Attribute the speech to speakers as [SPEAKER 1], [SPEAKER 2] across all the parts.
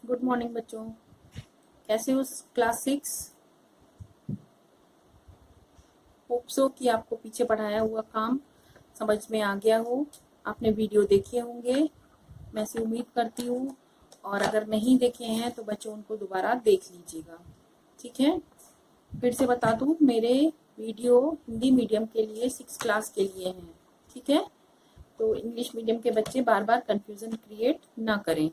[SPEAKER 1] Good morning बच्चों। कैसे हो क्लास 6? होप सो कि आपको पीछे पढ़ाया हुआ काम समझ में आ गया हो। आपने वीडियो देखे होंगे, मैं ऐसी उम्मीद करती हूँ। और अगर नहीं देखे हैं तो बच्चों उनको दोबारा देख लीजिएगा, ठीक है। फिर से बता दूँ, मेरे वीडियो हिंदी मीडियम के लिए 6 क्लास के लिए हैं, ठीक है। तो इंग्लिश मीडियम के बच्चे बार बार कंफ्यूजन क्रिएट ना करें।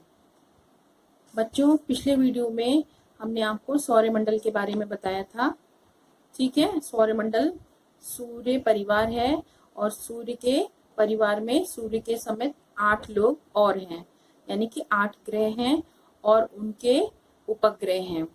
[SPEAKER 1] बच्चों पिछले वीडियो में हमने आपको सौरमंडल के बारे में बताया था, ठीक है। सौरमंडल सूर्य परिवार है और सूर्य के परिवार में सूर्य के समेत 8 लोग और हैं, यानी कि 8 ग्रह हैं और उनके उपग्रह हैं।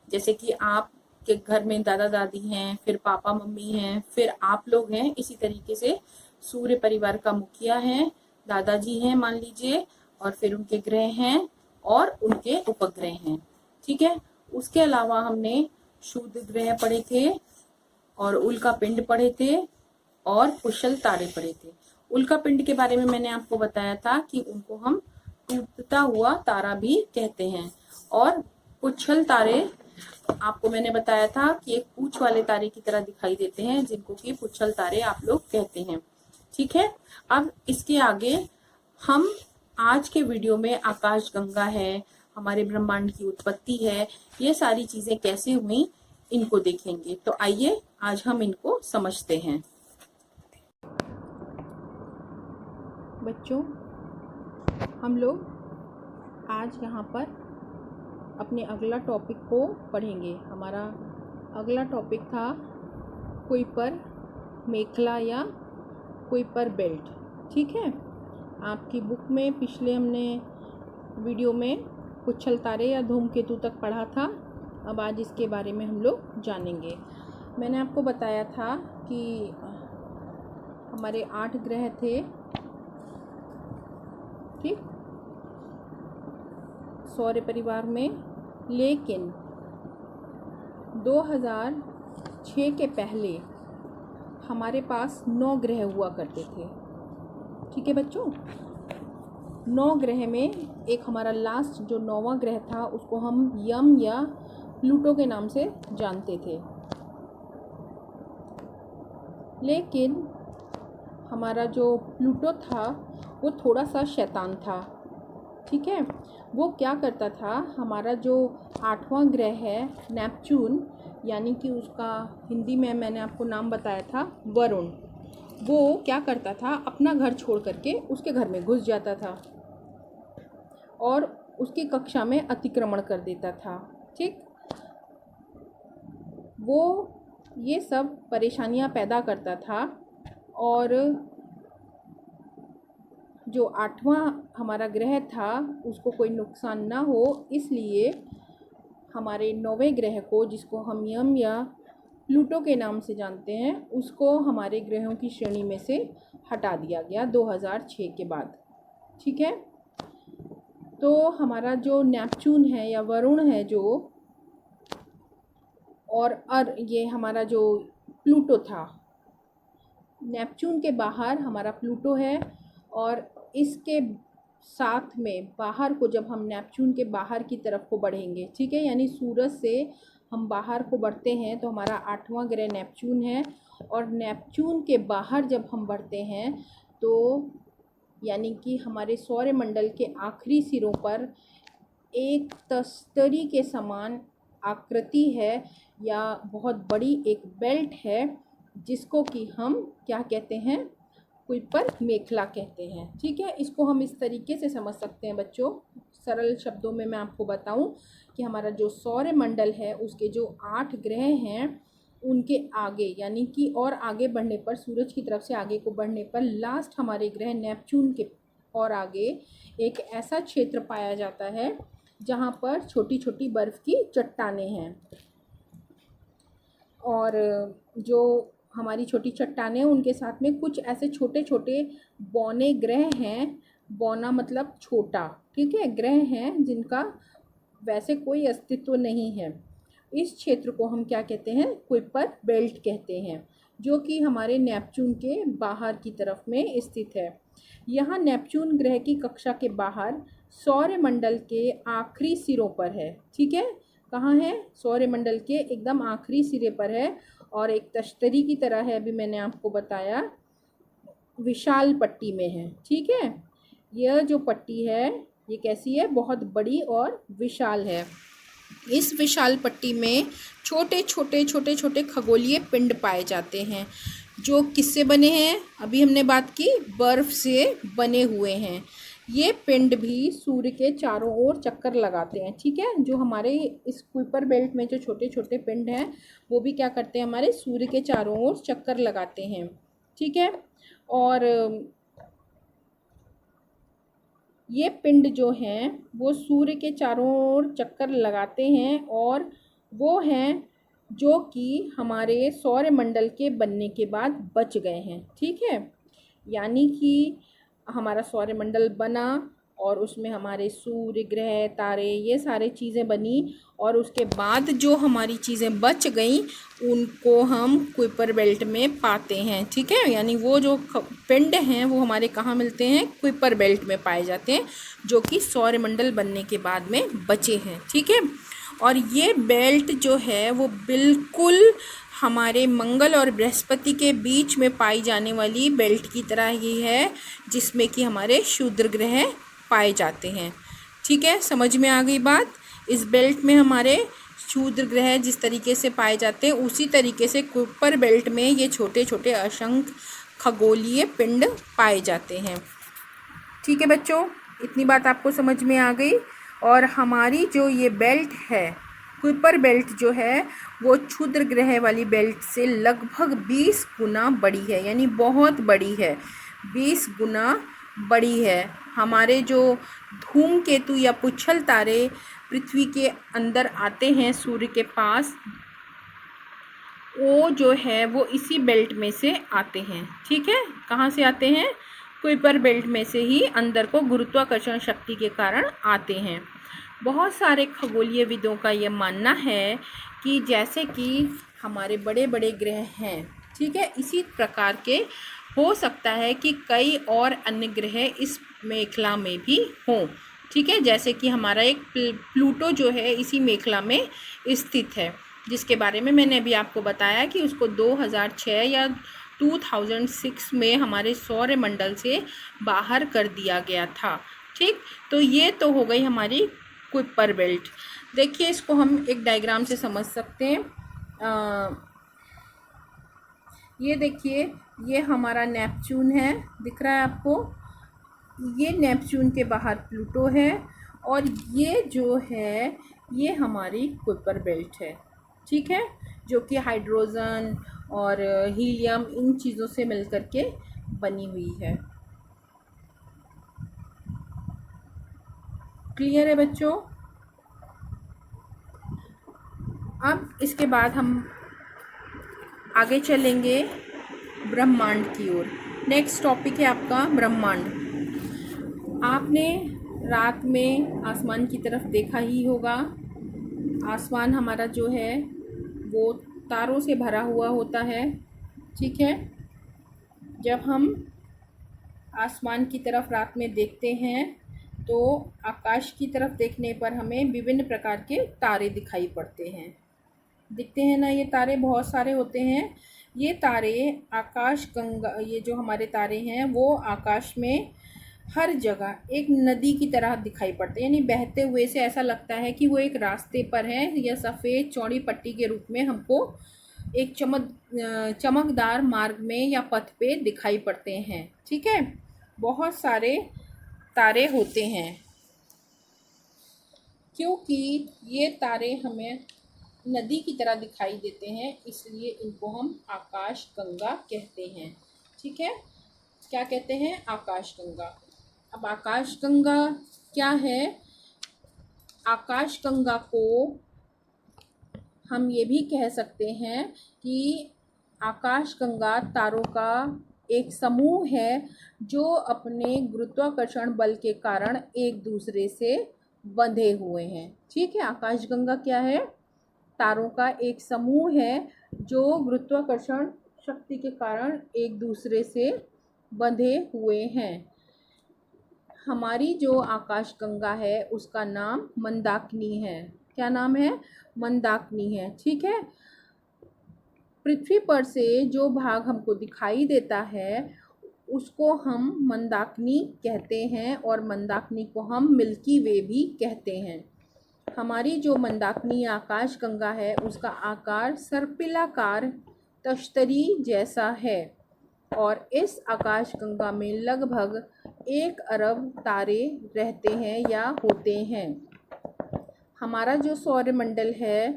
[SPEAKER 1] जैसे कि आपके घर में दादा दादी हैं, फिर पापा मम्मी हैं, फिर आप लोग हैं। इसी तरीके से सूर्य परिवार का मुखिया है, दादाजी हैं मान लीजिए, और फिर उनके ग्रह हैं और उनके उपग्रह हैं, ठीक है। उसके अलावा हमने शुद्ध ग्रह पढ़े थे और उल्का पिंड पढ़े थे और कुशल तारे पढ़े थे। उल्का पिंड के बारे में मैंने आपको बताया था कि उनको हम टूटता हुआ तारा भी कहते हैं, और कुशल तारे आपको मैंने बताया था कि एक पूंछ वाले तारे की तरह दिखाई देते हैं, जिनको कि पुच्छल तारे आप लोग कहते हैं, ठीक है। अब इसके आगे हम आज के वीडियो में आकाश गंगा है, हमारे ब्रह्मांड की उत्पत्ति है, ये सारी चीजें कैसे हुई इनको देखेंगे। तो आइए आज हम इनको समझते हैं। बच्चों हम लोग आज यहाँ पर अपने अगला टॉपिक को पढ़ेंगे। हमारा अगला टॉपिक था कुइपर मेखला या कुइपर बेल्ट, ठीक है। आपकी बुक में पिछले हमने वीडियो में पुच्छल तारे या धूमकेतु तक पढ़ा था। अब आज इसके बारे में हम लोग जानेंगे। मैंने आपको बताया था कि हमारे 8 ग्रह थे, ठीक, सौर परिवार में, लेकिन 2006 के पहले हमारे पास 9 ग्रह हुआ करते थे, ठीक है बच्चों। 9 ग्रह में एक हमारा लास्ट जो 9वां ग्रह था उसको हम यम या प्लूटो के नाम से जानते थे। लेकिन हमारा जो प्लूटो था वो थोड़ा सा शैतान था, ठीक है। वो क्या करता था, हमारा जो 8वां ग्रह है नेपच्यून, यानी कि उसका हिंदी में मैंने आपको नाम बताया था वरुण, वो क्या करता था, अपना घर छोड़ करके उसके घर में घुस जाता था और उसकी कक्षा में अतिक्रमण कर देता था, ठीक। वो ये सब परेशानियां पैदा करता था और जो 8वां हमारा ग्रह था उसको कोई नुकसान ना हो, इसलिए हमारे 9वें ग्रह को, जिसको हम यम या प्लूटो के नाम से जानते हैं, उसको हमारे ग्रहों की श्रेणी में से हटा दिया गया 2006 के बाद, ठीक है। तो हमारा जो नेपच्यून है या वरुण है जो, और ये हमारा जो प्लूटो था, नेपच्यून के बाहर हमारा प्लूटो है, और इसके साथ में बाहर को जब हम नेपच्यून के बाहर की तरफ को बढ़ेंगे, ठीक है, यानी सूरज से हम बाहर को बढ़ते हैं तो हमारा 8वां ग्रह नेपच्यून है, और नेपच्यून के बाहर जब हम बढ़ते हैं तो यानी कि हमारे सौरमंडल के आखिरी सिरों पर एक तस्तरी के समान आकृति है या बहुत बड़ी एक बेल्ट है, जिसको कि हम क्या कहते हैं, कुइपर मेखला कहते हैं, ठीक है। इसको हम इस तरीके से समझ सकते हैं बच्चों, सरल शब्दों में मैं आपको बताऊं कि हमारा जो सौरमंडल है उसके जो 8 ग्रह हैं उनके आगे, यानी कि और आगे बढ़ने पर, सूरज की तरफ से आगे को बढ़ने पर लास्ट हमारे ग्रह नेपच्यून के और आगे एक ऐसा क्षेत्र पाया जाता है जहाँ पर छोटी छोटी बर्फ़ की चट्टानें हैं, और जो हमारी छोटी चट्टानें उनके साथ में कुछ ऐसे छोटे छोटे बौने ग्रह हैं, बौना मतलब छोटा, ठीक है, ग्रह हैं जिनका वैसे कोई अस्तित्व नहीं है। इस क्षेत्र को हम क्या कहते हैं, कुइपर बेल्ट कहते हैं, जो कि हमारे नेपच्यून के बाहर की तरफ में स्थित है। यहाँ नेपच्यून ग्रह की कक्षा के बाहर सौरमंडल के आखिरी सिरों पर है। ठीक है, कहाँ है? सौरमंडल के एकदम आखिरी सिरे पर है और एक तश्तरी की तरह है, अभी मैंने आपको बताया, विशाल पट्टी में है। ठीक है, यह जो पट्टी है ये कैसी है? बहुत बड़ी और विशाल है। इस विशाल पट्टी में छोटे छोटे छोटे छोटे खगोलीय पिंड पाए जाते हैं, जो किससे बने हैं? अभी हमने बात की, बर्फ से बने हुए हैं। ये पिंड भी सूर्य के चारों ओर चक्कर लगाते हैं। ठीक है, जो हमारे इस कुइपर बेल्ट में जो छोटे छोटे पिंड हैं वो भी क्या करते हैं? हमारे सूर्य के चारों ओर चक्कर लगाते हैं। ठीक है, और ये पिंड जो हैं वो सूर्य के चारों ओर चक्कर लगाते हैं और वो हैं जो कि हमारे सौरमंडल के बनने के बाद बच गए हैं। ठीक है, यानी कि हमारा सौरमंडल बना और उसमें हमारे सूर्य, ग्रह, तारे, ये सारे चीज़ें बनी और उसके बाद जो हमारी चीज़ें बच गई उनको हम कुइपर बेल्ट में पाते हैं। ठीक है, यानी वो जो पिंड हैं वो हमारे कहाँ मिलते हैं? कुइपर बेल्ट में पाए जाते हैं, जो कि सौरमंडल बनने के बाद में बचे हैं। ठीक है, और ये बेल्ट जो है वो बिल्कुल हमारे मंगल और बृहस्पति के बीच में पाई जाने वाली बेल्ट की तरह ही है, जिसमें कि हमारे क्षुद्र ग्रह पाए जाते हैं। ठीक है, समझ में आ गई बात? इस बेल्ट में हमारे क्षुद्र ग्रह जिस तरीके से पाए जाते हैं उसी तरीके से कुइपर बेल्ट में ये छोटे छोटे असंख्य खगोलीय पिंड पाए जाते हैं। ठीक है बच्चों, इतनी बात आपको समझ में आ गई। और हमारी जो ये बेल्ट है, कुइपर बेल्ट जो है वो क्षुद्र ग्रह वाली बेल्ट से लगभग 20 गुना बड़ी है, यानी बहुत बड़ी है, 20 गुना बड़ी है। हमारे जो धूमकेतु या पुच्छल तारे पृथ्वी के अंदर आते हैं सूर्य के पास, वो जो है वो इसी बेल्ट में से आते हैं। ठीक है, कहाँ से आते हैं? कुइपर बेल्ट में से ही अंदर को गुरुत्वाकर्षण शक्ति के कारण आते हैं। बहुत सारे खगोलीय विदों का ये मानना है कि जैसे कि हमारे बड़े बड़े ग्रह हैं, ठीक है, इसी प्रकार के हो सकता है कि कई और अन्य ग्रह इस मेखला में भी हों। ठीक है, जैसे कि हमारा एक प्लूटो जो है इसी मेखला में स्थित है, जिसके बारे में मैंने अभी आपको बताया कि उसको 2006 या 2006 में हमारे सौरमंडल से बाहर कर दिया गया था। ठीक, तो ये तो हो गई हमारी कुइपर बेल्ट। देखिए, इसको हम एक डायग्राम से समझ सकते हैं। ये देखिए, ये हमारा नेपच्यून है, दिख रहा है आपको? ये नेपच्यून के बाहर प्लूटो है और ये जो है ये हमारी कुइपर बेल्ट है। ठीक है, जो कि हाइड्रोजन और हीलियम इन चीज़ों से मिलकर के बनी हुई है। क्लियर है बच्चों? अब इसके बाद हम आगे चलेंगे ब्रह्मांड की ओर। नेक्स्ट टॉपिक है आपका ब्रह्मांड। आपने रात में आसमान की तरफ देखा ही होगा। आसमान हमारा जो है वो तारों से भरा हुआ होता है। ठीक है, जब हम आसमान की तरफ रात में देखते हैं तो आकाश की तरफ देखने पर हमें विभिन्न प्रकार के तारे दिखाई पड़ते हैं। दिखते हैं ना, ये तारे बहुत सारे होते हैं। ये तारे आकाश गंगा, ये जो हमारे तारे हैं वो आकाश में हर जगह एक नदी की तरह दिखाई पड़ते हैं, यानी बहते हुए से ऐसा लगता है कि वो एक रास्ते पर है या सफ़ेद चौड़ी पट्टी के रूप में हमको एक चमकदार मार्ग में या पथ पे दिखाई पड़ते हैं। ठीक है, बहुत सारे तारे होते हैं। क्योंकि ये तारे हमें नदी की तरह दिखाई देते हैं, इसलिए इनको हम आकाश गंगा कहते हैं। ठीक है, क्या कहते हैं? आकाश गंगा। अब आकाश गंगा क्या है? आकाश गंगा को हम ये भी कह सकते हैं कि आकाश गंगा तारों का एक समूह है जो अपने गुरुत्वाकर्षण बल के कारण एक दूसरे से बंधे हुए हैं। ठीक है, आकाश गंगा क्या है? तारों का एक समूह है जो गुरुत्वाकर्षण शक्ति के कारण एक दूसरे से बंधे हुए हैं। हमारी जो आकाशगंगा है उसका नाम मंदाकिनी है। क्या नाम है? मंदाकिनी है। ठीक है। पृथ्वी पर से जो भाग हमको दिखाई देता है उसको हम मंदाकिनी कहते हैं और मंदाकिनी को हम मिल्की वे भी कहते हैं। हमारी जो मंदाकिनी आकाशगंगा है उसका आकार सर्पिलाकार तश्तरी जैसा है और इस आकाशगंगा में लगभग 1 अरब तारे रहते हैं या होते हैं। हमारा जो सौरमंडल है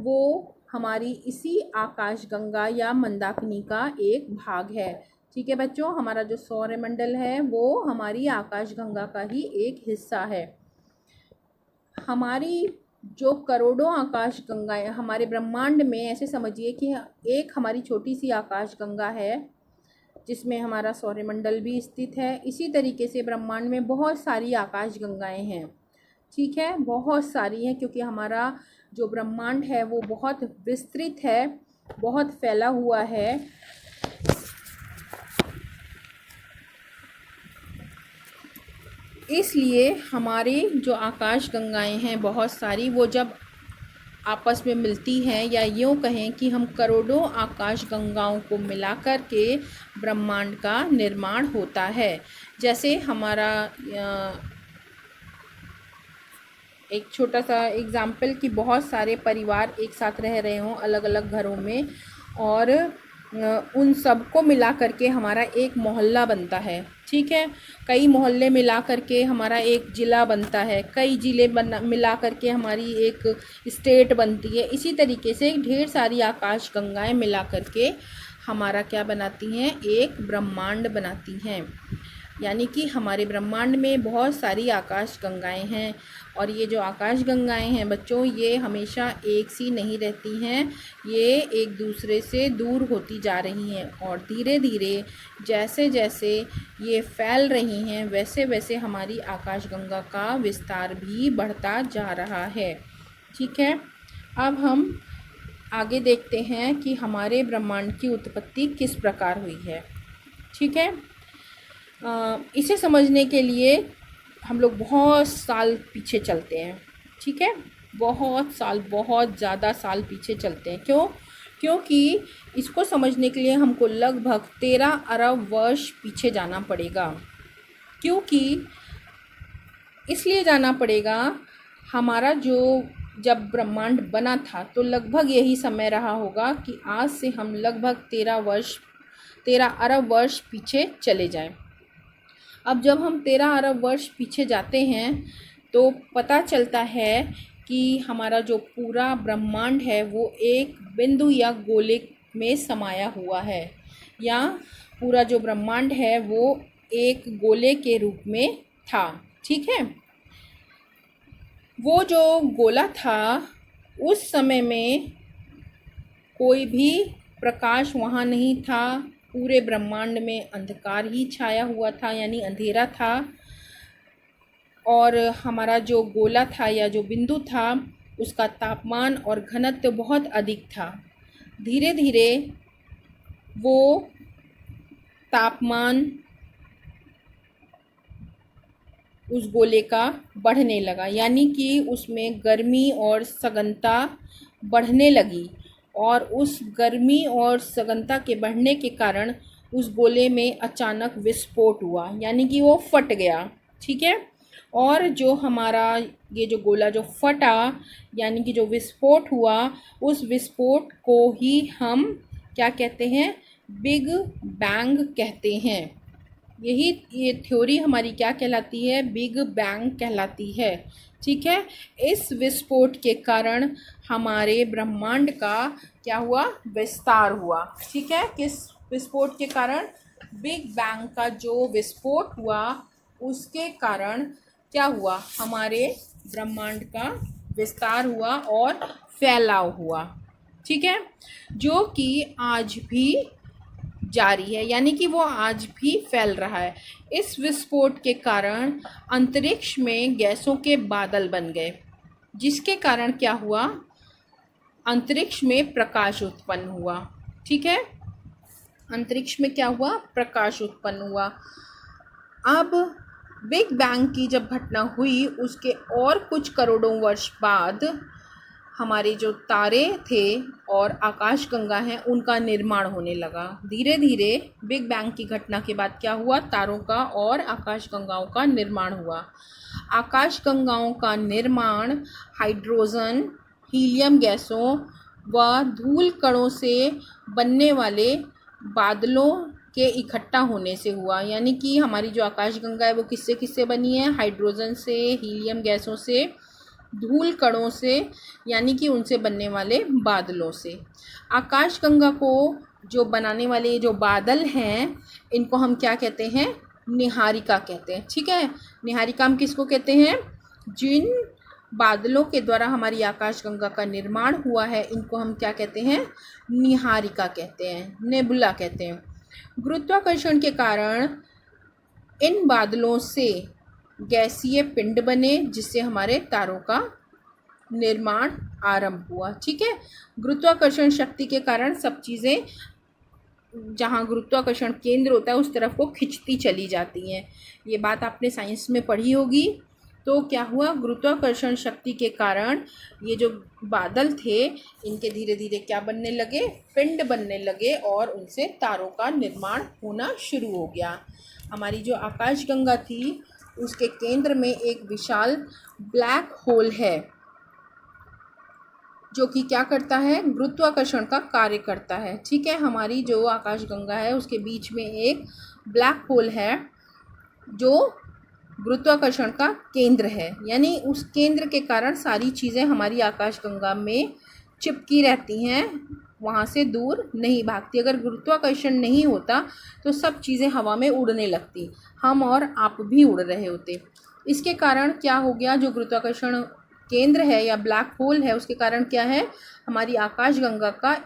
[SPEAKER 1] वो हमारी इसी आकाशगंगा या मंदाकिनी का एक भाग है। ठीक है बच्चों, हमारा जो सौरमंडल है वो हमारी आकाशगंगा का ही एक हिस्सा है। हमारी जो करोड़ों आकाशगंगाएं हमारे ब्रह्मांड में, ऐसे समझिए कि एक हमारी छोटी सी आकाशगंगा है जिसमें हमारा सौरमंडल भी स्थित है। इसी तरीके से ब्रह्मांड में बहुत सारी आकाशगंगाएं हैं। ठीक है, बहुत सारी हैं क्योंकि हमारा जो ब्रह्मांड है वो बहुत विस्तृत है, बहुत फैला हुआ है। इसलिए हमारी जो आकाशगंगाएं हैं बहुत सारी, वो जब आपस में मिलती हैं या यूँ कहें कि हम करोड़ों आकाशगंगाओं को मिलाकर के ब्रह्मांड का निर्माण होता है। जैसे हमारा एक छोटा सा एग्ज़ाम्पल कि बहुत सारे परिवार एक साथ रह रहे हों अलग अलग घरों में और उन सबको मिला करके हमारा एक मोहल्ला बनता है। ठीक है, कई मोहल्ले मिला करके हमारा एक ज़िला बनता है, कई ज़िले मिला करके हमारी एक स्टेट बनती है। इसी तरीके से ढेर सारी आकाशगंगाएं मिला करके हमारा क्या बनाती हैं? एक ब्रह्मांड बनाती हैं। यानी कि हमारे ब्रह्मांड में बहुत सारी आकाशगंगाएं हैं और ये जो आकाशगंगाएं हैं बच्चों, ये हमेशा एक सी नहीं रहती हैं, ये एक दूसरे से दूर होती जा रही हैं और धीरे धीरे जैसे जैसे ये फैल रही हैं वैसे वैसे हमारी आकाशगंगा का विस्तार भी बढ़ता जा रहा है। ठीक है, अब हम आगे देखते हैं कि हमारे ब्रह्मांड की उत्पत्ति किस प्रकार हुई है। ठीक है, इसे समझने के लिए हम लोग बहुत साल पीछे चलते हैं। ठीक है, बहुत साल, बहुत ज़्यादा साल पीछे चलते हैं। क्योंकि इसको समझने के लिए हमको लगभग 13 अरब वर्ष पीछे जाना पड़ेगा। क्योंकि इसलिए जाना पड़ेगा, हमारा जो जब ब्रह्मांड बना था तो लगभग यही समय रहा होगा कि आज से हम लगभग 13 अरब वर्ष पीछे चले जाएं। अब जब हम 13 अरब वर्ष पीछे जाते हैं तो पता चलता है कि हमारा जो पूरा ब्रह्मांड है वो एक बिंदु या गोले में समाया हुआ है, या पूरा जो ब्रह्मांड है वो एक गोले के रूप में था। ठीक है, वो जो गोला था उस समय में कोई भी प्रकाश वहाँ नहीं था, पूरे ब्रह्मांड में अंधकार ही छाया हुआ था, यानी अंधेरा था। और हमारा जो गोला था या जो बिंदु था उसका तापमान और घनत्व बहुत अधिक था। धीरे धीरे वो तापमान उस गोले का बढ़ने लगा, यानी कि उसमें गर्मी और सघनता बढ़ने लगी और उस गर्मी और सघनता के बढ़ने के कारण उस गोले में अचानक विस्फोट हुआ, यानी कि वो फट गया। ठीक है, और जो हमारा ये जो गोला जो फटा, यानी कि जो विस्फोट हुआ, उस विस्फोट को ही हम क्या कहते हैं? बिग बैंग कहते हैं। ये थ्योरी हमारी क्या कहलाती है? बिग बैंग कहलाती है। ठीक है, इस विस्फोट के कारण हमारे ब्रह्मांड का क्या हुआ? विस्तार हुआ। ठीक है, किस विस्फोट के कारण? बिग बैंग का जो विस्फोट हुआ उसके कारण क्या हुआ? हमारे ब्रह्मांड का विस्तार हुआ और फैलाव हुआ। ठीक है, जो कि आज भी जारी है, यानी कि वो आज भी फैल रहा है। इस विस्फोट के कारण अंतरिक्ष में गैसों के बादल बन गए, जिसके कारण क्या हुआ? अंतरिक्ष में प्रकाश उत्पन्न हुआ। ठीक है, अंतरिक्ष में क्या हुआ? प्रकाश उत्पन्न हुआ। अब बिग बैंग की जब घटना हुई उसके और कुछ करोड़ों वर्ष बाद हमारे जो तारे थे और आकाशगंगा हैं उनका निर्माण होने लगा। धीरे धीरे बिग बैंग की घटना के बाद क्या हुआ, तारों का और आकाशगंगाओं का निर्माण हुआ। आकाशगंगाओं का निर्माण हाइड्रोजन, हीलियम गैसों व धूल कणों से बनने वाले बादलों के इकट्ठा होने से हुआ। यानी कि हमारी जो आकाशगंगा है वो किससे किससे बनी है, हाइड्रोजन से, हीलियम गैसों से, धूल कणों से, यानी कि उनसे बनने वाले बादलों से। आकाशगंगा को जो बनाने वाले जो बादल हैं इनको हम क्या कहते हैं, निहारिका कहते हैं। ठीक है, निहारिका हम किसको कहते हैं, जिन बादलों के द्वारा हमारी आकाशगंगा का निर्माण हुआ है इनको हम क्या कहते हैं, निहारिका कहते हैं, नेबुला कहते हैं। गुरुत्वाकर्षण के कारण इन बादलों से गैसीय पिंड बने जिससे हमारे तारों का निर्माण आरंभ हुआ। ठीक है, गुरुत्वाकर्षण शक्ति के कारण सब चीज़ें जहाँ गुरुत्वाकर्षण केंद्र होता है उस तरफ को खिंचती चली जाती हैं। ये बात आपने साइंस में पढ़ी होगी। तो क्या हुआ, गुरुत्वाकर्षण शक्ति के कारण ये जो बादल थे इनके धीरे धीरे क्या बनने लगे, पिंड बनने लगे और उनसे तारों का निर्माण होना शुरू हो गया। हमारी जो आकाशगंगा थी उसके केंद्र में एक विशाल ब्लैक होल है जो कि क्या करता है, गुरुत्वाकर्षण का कार्य करता है। ठीक है, हमारी जो आकाशगंगा है उसके बीच में एक ब्लैक होल है जो गुरुत्वाकर्षण का केंद्र है। यानी उस केंद्र के कारण सारी चीज़ें हमारी आकाशगंगा में चिपकी रहती हैं, वहाँ से दूर नहीं भागती। अगर गुरुत्वाकर्षण नहीं होता तो सब चीज़ें हवा में उड़ने लगती, हम और आप भी उड़ रहे होते। इसके कारण क्या हो गया, जो गुरुत्वाकर्षण केंद्र है या ब्लैक होल है उसके कारण क्या है, हमारी आकाशगंगा का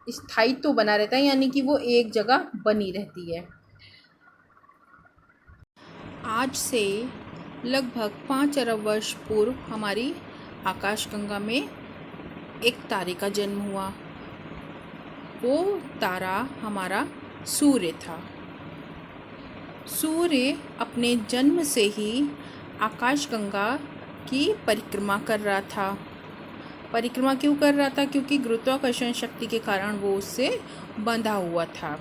[SPEAKER 1] स्थायित्व बना रहता है, यानी कि वो एक जगह बनी रहती है। आज से लगभग 5 अरब वर्ष पूर्व हमारी आकाशगंगा में एक तारे का जन्म हुआ। वो तारा हमारा सूर्य था। सूर्य अपने जन्म से ही आकाशगंगा की परिक्रमा कर रहा था। परिक्रमा क्यों कर रहा था, क्योंकि गुरुत्वाकर्षण शक्ति के कारण वो उससे बंधा हुआ था।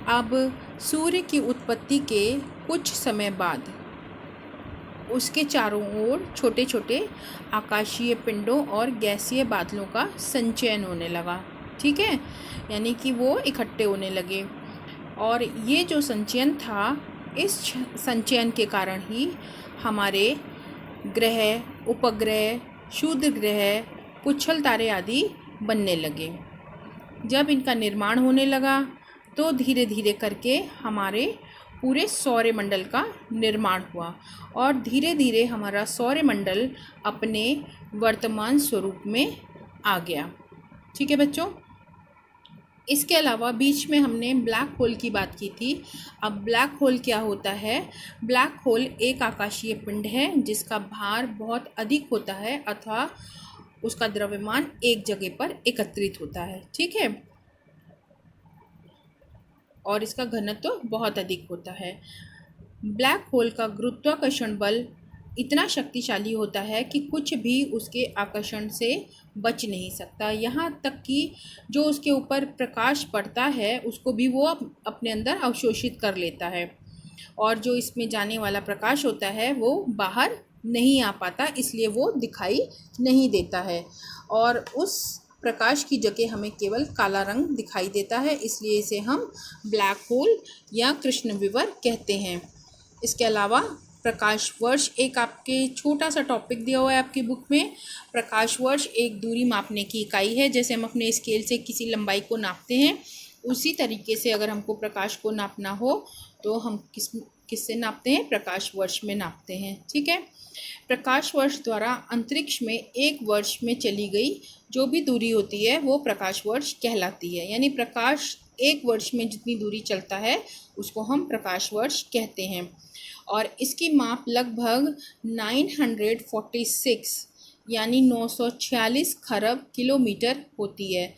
[SPEAKER 1] अब सूर्य की उत्पत्ति के कुछ समय बाद उसके चारों ओर छोटे छोटे आकाशीय पिंडों और गैसीय बादलों का संचयन होने लगा। ठीक है, यानी कि वो इकट्ठे होने लगे और ये जो संचयन था, इस संचयन के कारण ही हमारे ग्रह, उपग्रह, क्षुद्र ग्रह, पुच्छल तारे आदि बनने लगे। जब इनका निर्माण होने लगा तो धीरे धीरे करके हमारे पूरे सौरमंडल का निर्माण हुआ और धीरे धीरे हमारा सौरमंडल अपने वर्तमान स्वरूप में आ गया। ठीक है बच्चों, इसके अलावा बीच में हमने ब्लैक होल की बात की थी। अब ब्लैक होल क्या होता है, ब्लैक होल एक आकाशीय पिंड है जिसका भार बहुत अधिक होता है अथवा उसका द्रव्यमान एक जगह पर एकत्रित होता है। ठीक है, और इसका घनत्व तो बहुत अधिक होता है। ब्लैक होल का गुरुत्वाकर्षण बल इतना शक्तिशाली होता है कि कुछ भी उसके आकर्षण से बच नहीं सकता। यहाँ तक कि जो उसके ऊपर प्रकाश पड़ता है उसको भी वो अपने अंदर अवशोषित कर लेता है और जो इसमें जाने वाला प्रकाश होता है वो बाहर नहीं आ पाता, इसलिए वो दिखाई नहीं देता है और उस प्रकाश की जगह हमें केवल काला रंग दिखाई देता है, इसलिए इसे हम ब्लैक होल या कृष्ण विवर कहते हैं। इसके अलावा प्रकाश वर्ष एक आपके छोटा सा टॉपिक दिया हुआ है आपकी बुक में। प्रकाश वर्ष एक दूरी मापने की इकाई है। जैसे हम अपने स्केल से किसी लंबाई को नापते हैं, उसी तरीके से अगर हमको प्रकाश को नापना हो तो हम किससे नापते हैं, प्रकाश वर्ष में नापते हैं। ठीक है, प्रकाश वर्ष द्वारा अंतरिक्ष में एक वर्ष में चली गई जो भी दूरी होती है वो प्रकाश वर्ष कहलाती है। यानी प्रकाश एक वर्ष में जितनी दूरी चलता है उसको हम प्रकाश वर्ष कहते हैं और इसकी माप लगभग 946 यानी 946 खरब किलोमीटर होती है।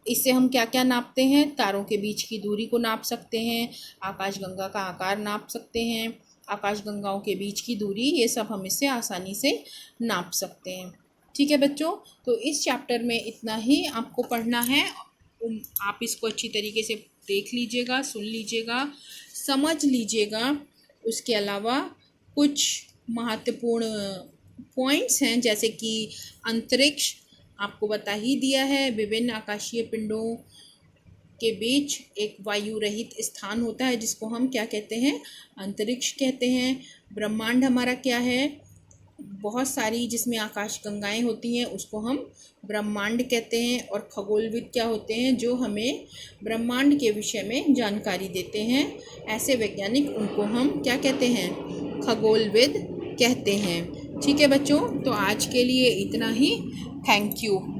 [SPEAKER 1] इससे हम क्या क्या नापते हैं, तारों के बीच की दूरी को नाप सकते हैं, आकाशगंगा का आकार नाप सकते हैं, आकाशगंगाओं के बीच की दूरी, ये सब हम इससे आसानी से नाप सकते हैं। ठीक है बच्चों, तो इस चैप्टर में इतना ही आपको पढ़ना है। आप इसको अच्छी तरीके से देख लीजिएगा, सुन लीजिएगा, समझ लीजिएगा। उसके अलावा कुछ महत्वपूर्ण पॉइंट्स हैं, जैसे कि अंतरिक्ष आपको बता ही दिया है। विभिन्न आकाशीय पिंडों के बीच एक वायु रहित स्थान होता है जिसको हम क्या कहते हैं, अंतरिक्ष कहते हैं। ब्रह्मांड हमारा क्या है, बहुत सारी जिसमें आकाश गंगाएं होती हैं उसको हम ब्रह्मांड कहते हैं। और खगोलविद क्या होते हैं, जो हमें ब्रह्मांड के विषय में जानकारी देते हैं। ऐसे वैज्ञानिक, उनको हम क्या कहते हैं, खगोलविद कहते हैं। ठीक है बच्चों, तो आज के लिए इतना ही। Thank you.